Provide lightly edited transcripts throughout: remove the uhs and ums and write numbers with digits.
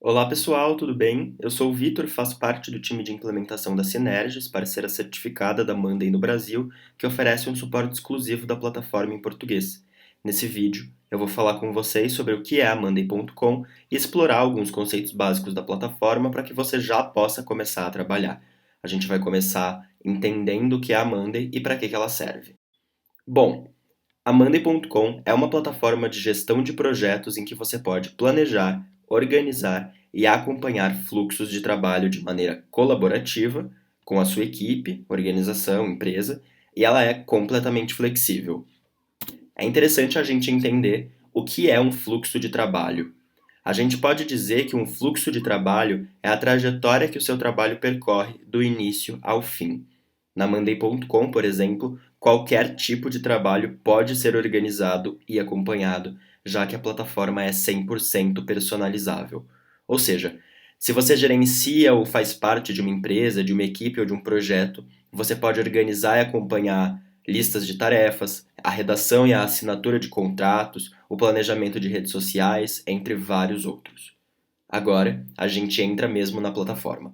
Olá pessoal, tudo bem? Eu sou o Vitor, faço parte do time de implementação da Synergis, parceira certificada da Monday no Brasil, que oferece um suporte exclusivo da plataforma em português. Nesse vídeo, eu vou falar com vocês sobre o que é a Monday.com e explorar alguns conceitos básicos da plataforma para que você já possa começar a trabalhar. A gente vai começar entendendo o que é a Monday e para que ela serve. Bom, a Monday.com é uma plataforma de gestão de projetos em que você pode planejar, organizar e acompanhar fluxos de trabalho de maneira colaborativa com a sua equipe, organização, empresa, e ela é completamente flexível. É interessante a gente entender o que é um fluxo de trabalho. A gente pode dizer que um fluxo de trabalho é a trajetória que o seu trabalho percorre do início ao fim. Na Monday.com, por exemplo, qualquer tipo de trabalho pode ser organizado e acompanhado, já que a plataforma é 100% personalizável. Ou seja, se você gerencia ou faz parte de uma empresa, de uma equipe ou de um projeto, você pode organizar e acompanhar listas de tarefas, a redação e a assinatura de contratos, o planejamento de redes sociais, entre vários outros. Agora, a gente entra mesmo na plataforma.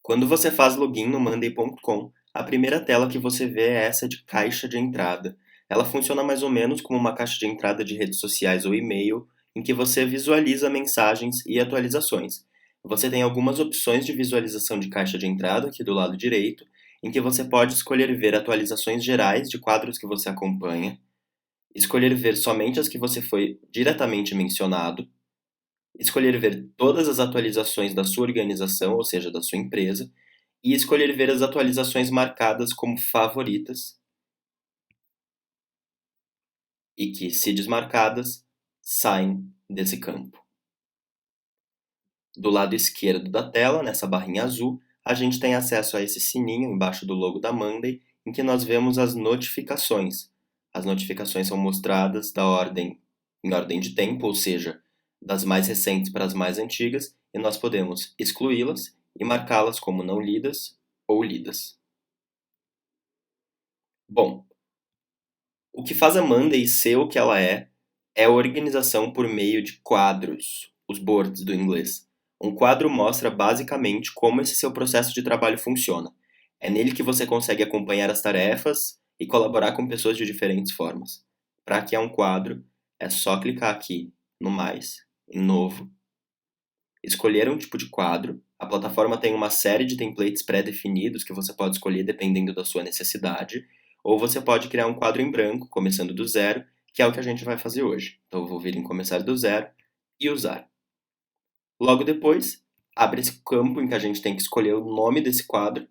Quando você faz login no Monday.com, a primeira tela que você vê é essa de caixa de entrada. Ela funciona mais ou menos como uma caixa de entrada de redes sociais ou e-mail, em que você visualiza mensagens e atualizações. Você tem algumas opções de visualização de caixa de entrada aqui do lado direito, em que você pode escolher ver atualizações gerais de quadros que você acompanha, escolher ver somente as que você foi diretamente mencionado, escolher ver todas as atualizações da sua organização, ou seja, da sua empresa, e escolher ver as atualizações marcadas como favoritas e que, se desmarcadas, saem desse campo. Do lado esquerdo da tela, nessa barrinha azul, a gente tem acesso a esse sininho embaixo do logo da Monday, em que nós vemos as notificações. As notificações são mostradas em ordem de tempo, ou seja, das mais recentes para as mais antigas, e nós podemos excluí-las e marcá-las como não lidas ou lidas. Bom, o que faz a Monday ser o que ela é a organização por meio de quadros, os boards do inglês. Um quadro mostra basicamente como esse seu processo de trabalho funciona. É nele que você consegue acompanhar as tarefas e colaborar com pessoas de diferentes formas. Para criar um quadro, é só clicar aqui no mais, em novo, escolher um tipo de quadro. A plataforma tem uma série de templates pré-definidos que você pode escolher dependendo da sua necessidade, ou você pode criar um quadro em branco, começando do zero, que é o que a gente vai fazer hoje. Então eu vou vir em começar do zero e usar. Logo depois, abre esse campo em que a gente tem que escolher o nome desse quadro.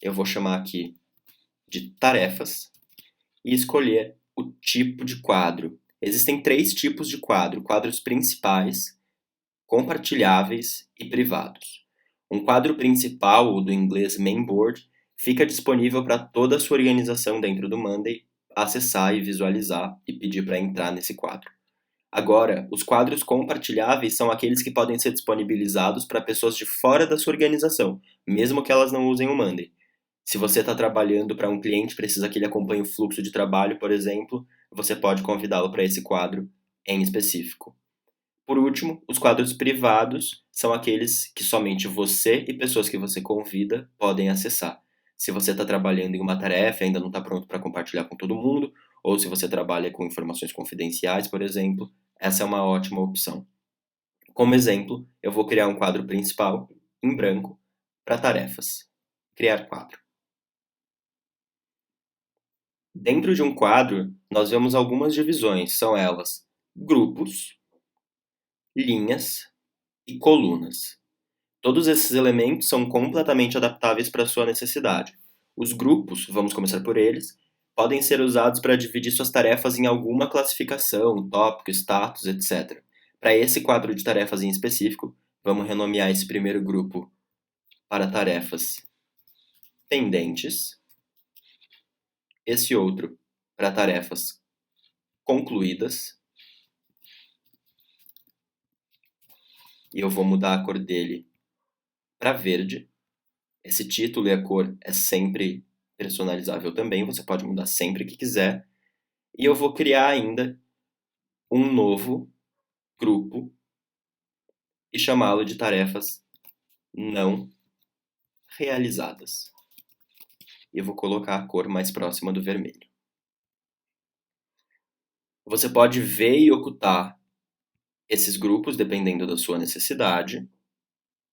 Eu vou chamar aqui de tarefas e escolher o tipo de quadro. Existem três tipos de quadro: quadros principais, compartilháveis e privados. Um quadro principal, ou do inglês Mainboard, fica disponível para toda a sua organização dentro do Monday acessar e visualizar e pedir para entrar nesse quadro. Agora, os quadros compartilháveis são aqueles que podem ser disponibilizados para pessoas de fora da sua organização, mesmo que elas não usem o Monday. Se você está trabalhando para um cliente e precisa que ele acompanhe o fluxo de trabalho, por exemplo, você pode convidá-lo para esse quadro em específico. Por último, os quadros privados são aqueles que somente você e pessoas que você convida podem acessar. Se você está trabalhando em uma tarefa e ainda não está pronto para compartilhar com todo mundo, ou se você trabalha com informações confidenciais, por exemplo, essa é uma ótima opção. Como exemplo, eu vou criar um quadro principal em branco para tarefas. Criar quadro. Dentro de um quadro, nós vemos algumas divisões, são elas grupos, linhas e colunas. Todos esses elementos são completamente adaptáveis para a sua necessidade. Os grupos, vamos começar por eles, podem ser usados para dividir suas tarefas em alguma classificação, tópico, status, etc. Para esse quadro de tarefas em específico, vamos renomear esse primeiro grupo para tarefas pendentes, esse outro para tarefas concluídas, e eu vou mudar a cor dele para verde. Esse título e a cor é sempre personalizável também, você pode mudar sempre que quiser. E eu vou criar ainda um novo grupo e chamá-lo de tarefas não realizadas. E eu vou colocar a cor mais próxima do vermelho. Você pode ver e ocultar esses grupos dependendo da sua necessidade,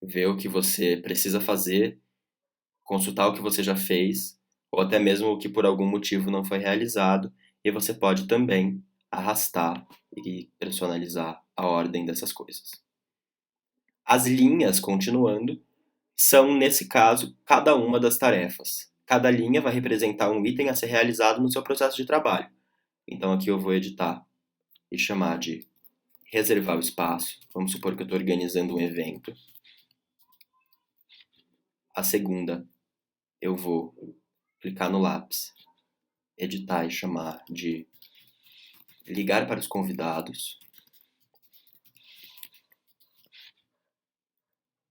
ver o que você precisa fazer, consultar o que você já fez, ou até mesmo o que por algum motivo não foi realizado, e você pode também arrastar e personalizar a ordem dessas coisas. As linhas, continuando, são, nesse caso, cada uma das tarefas. Cada linha vai representar um item a ser realizado no seu processo de trabalho. Então aqui eu vou editar e chamar de reservar o espaço. Vamos supor que eu estou organizando um evento. A segunda, eu vou clicar no lápis, editar e chamar de ligar para os convidados.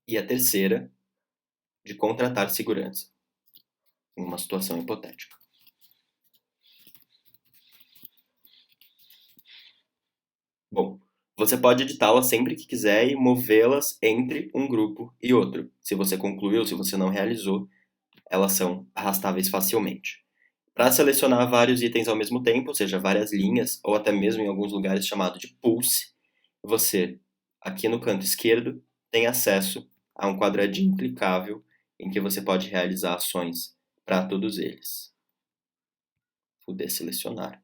E a terceira, de contratar segurança, em uma situação hipotética. Bom, você pode editá-las sempre que quiser e movê-las entre um grupo e outro. Se você concluiu, se você não realizou, elas são arrastáveis facilmente. Para selecionar vários itens ao mesmo tempo, ou seja, várias linhas, ou até mesmo em alguns lugares chamado de pulse, você, aqui no canto esquerdo, tem acesso a um quadradinho clicável em que você pode realizar ações para todos eles. Vou desselecionar.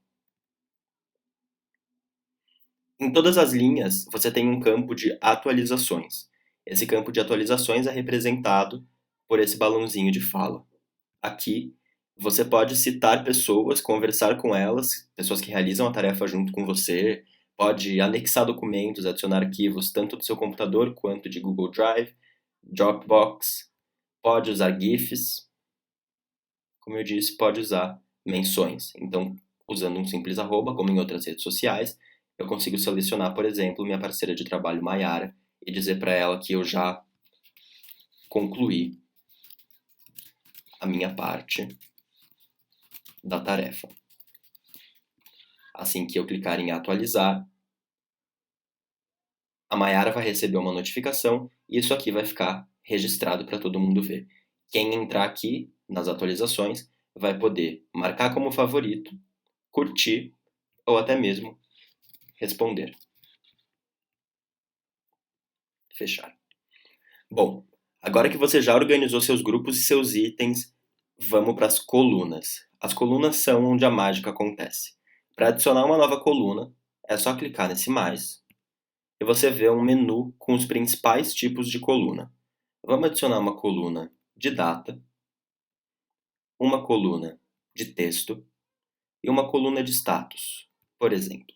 Em todas as linhas, você tem um campo de atualizações. Esse campo de atualizações é representado por esse balãozinho de fala. Aqui, você pode citar pessoas, conversar com elas, pessoas que realizam a tarefa junto com você, pode anexar documentos, adicionar arquivos tanto do seu computador quanto de Google Drive, Dropbox, pode usar GIFs, como eu disse, pode usar menções. Então, usando um simples arroba, como em outras redes sociais, eu consigo selecionar, por exemplo, minha parceira de trabalho, Mayara, e dizer para ela que eu já concluí a minha parte da tarefa. Assim que eu clicar em atualizar, a Mayara vai receber uma notificação e isso aqui vai ficar registrado para todo mundo ver. Quem entrar aqui nas atualizações vai poder marcar como favorito, curtir ou até mesmo responder. Fechar. Bom, agora que você já organizou seus grupos e seus itens, vamos para as colunas. As colunas são onde a mágica acontece. Para adicionar uma nova coluna, é só clicar nesse mais e você vê um menu com os principais tipos de coluna. Vamos adicionar uma coluna de data, uma coluna de texto e uma coluna de status, por exemplo.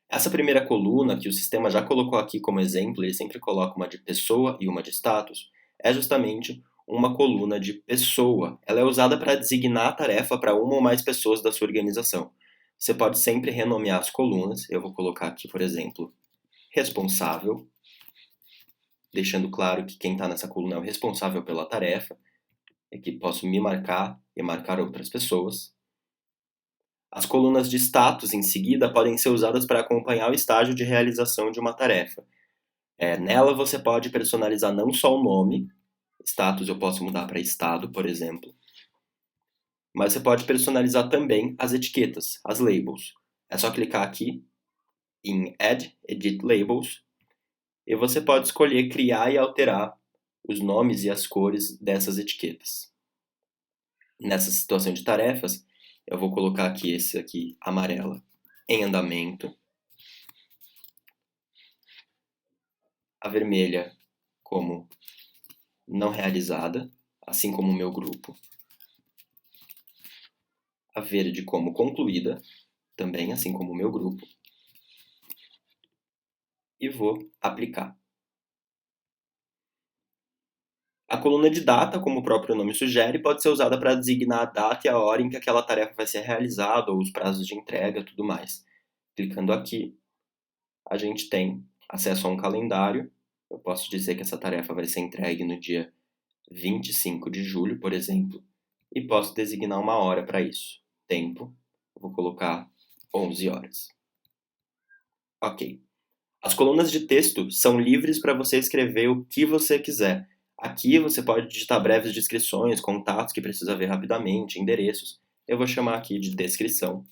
Essa primeira coluna, que o sistema já colocou aqui como exemplo, ele sempre coloca uma de pessoa e uma de status, é justamente uma coluna de pessoa. Ela é usada para designar a tarefa para uma ou mais pessoas da sua organização. Você pode sempre renomear as colunas. Eu vou colocar aqui, por exemplo, responsável, deixando claro que quem está nessa coluna é o responsável pela tarefa. Aqui posso me marcar e marcar outras pessoas. As colunas de status, em seguida, podem ser usadas para acompanhar o estágio de realização de uma tarefa. Nela você pode personalizar não só o nome, status eu posso mudar para estado, por exemplo, mas você pode personalizar também as etiquetas, as labels. É só clicar aqui em Add Edit Labels e você pode escolher criar e alterar os nomes e as cores dessas etiquetas. Nessa situação de tarefas, eu vou colocar aqui esse aqui, amarela, em andamento. A vermelha como não realizada, assim como o meu grupo. A verde como concluída, também assim como o meu grupo. E vou aplicar. A coluna de data, como o próprio nome sugere, pode ser usada para designar a data e a hora em que aquela tarefa vai ser realizada, ou os prazos de entrega e tudo mais. Clicando aqui, a gente tem acesso a um calendário. Eu posso dizer que essa tarefa vai ser entregue no dia 25 de julho, por exemplo, e posso designar uma hora para isso. Tempo, vou colocar 11 horas. Ok. As colunas de texto são livres para você escrever o que você quiser. Aqui você pode digitar breves descrições, contatos que precisa ver rapidamente, endereços. Eu vou chamar aqui de descrição.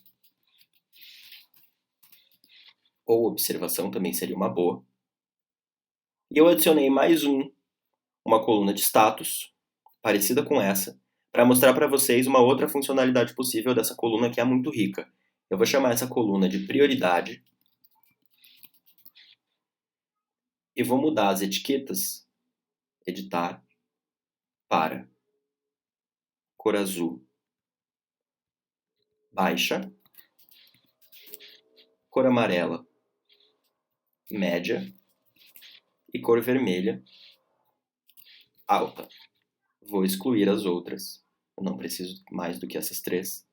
Ou observação também seria uma boa. E eu adicionei mais uma coluna de status, parecida com essa, para mostrar para vocês uma outra funcionalidade possível dessa coluna que é muito rica. Eu vou chamar essa coluna de prioridade e vou mudar as etiquetas, editar, para cor azul baixa, cor amarela média e cor vermelha alta. Vou excluir as outras, eu não preciso mais do que essas três.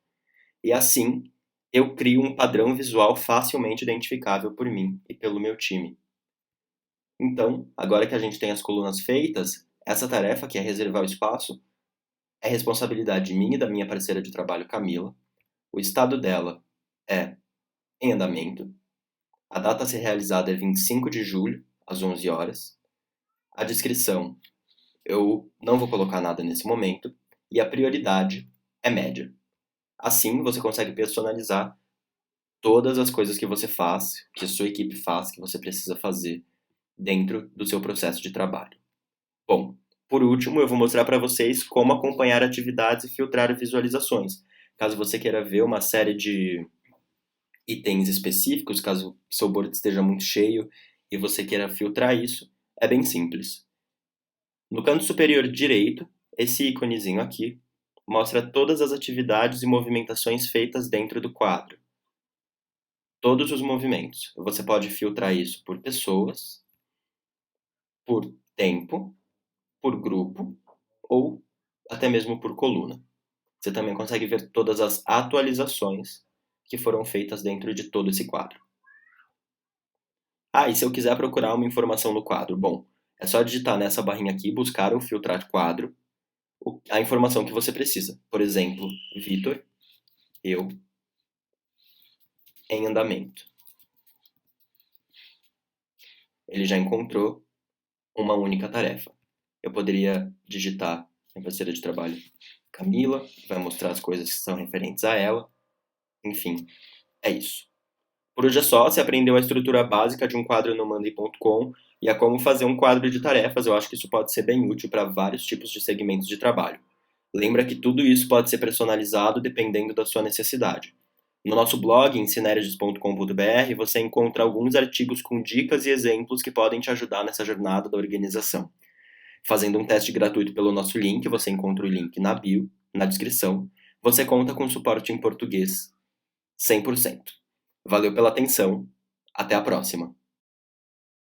E assim, eu crio um padrão visual facilmente identificável por mim e pelo meu time. Então, agora que a gente tem as colunas feitas, essa tarefa, que é reservar o espaço, é responsabilidade minha e da minha parceira de trabalho, Camila. O estado dela é em andamento. A data a ser realizada é 25 de julho, às 11 horas. A descrição, eu não vou colocar nada nesse momento. E a prioridade é média. Assim, você consegue personalizar todas as coisas que você faz, que a sua equipe faz, que você precisa fazer dentro do seu processo de trabalho. Bom, por último, eu vou mostrar para vocês como acompanhar atividades e filtrar visualizações. Caso você queira ver uma série de itens específicos, caso seu board esteja muito cheio e você queira filtrar isso, é bem simples. No canto superior direito, esse íconezinho aqui mostra todas as atividades e movimentações feitas dentro do quadro. Todos os movimentos. Você pode filtrar isso por pessoas, por tempo, por grupo ou até mesmo por coluna. Você também consegue ver todas as atualizações que foram feitas dentro de todo esse quadro. Ah, e se eu quiser procurar uma informação no quadro? Bom, é só digitar nessa barrinha aqui, buscar ou filtrar quadro, a informação que você precisa. Por exemplo, Vitor, eu, em andamento. Ele já encontrou uma única tarefa. Eu poderia digitar minha parceira de trabalho, Camila, que vai mostrar as coisas que são referentes a ela. Enfim, é isso. Por hoje é só, você aprendeu a estrutura básica de um quadro no Monday.com e a como fazer um quadro de tarefas. Eu acho que isso pode ser bem útil para vários tipos de segmentos de trabalho. Lembra que tudo isso pode ser personalizado dependendo da sua necessidade. No nosso blog, em synergies.com.br, você encontra alguns artigos com dicas e exemplos que podem te ajudar nessa jornada da organização. Fazendo um teste gratuito pelo nosso link, você encontra o link na bio, na descrição. Você conta com suporte em português 100%. Valeu pela atenção. Até a próxima.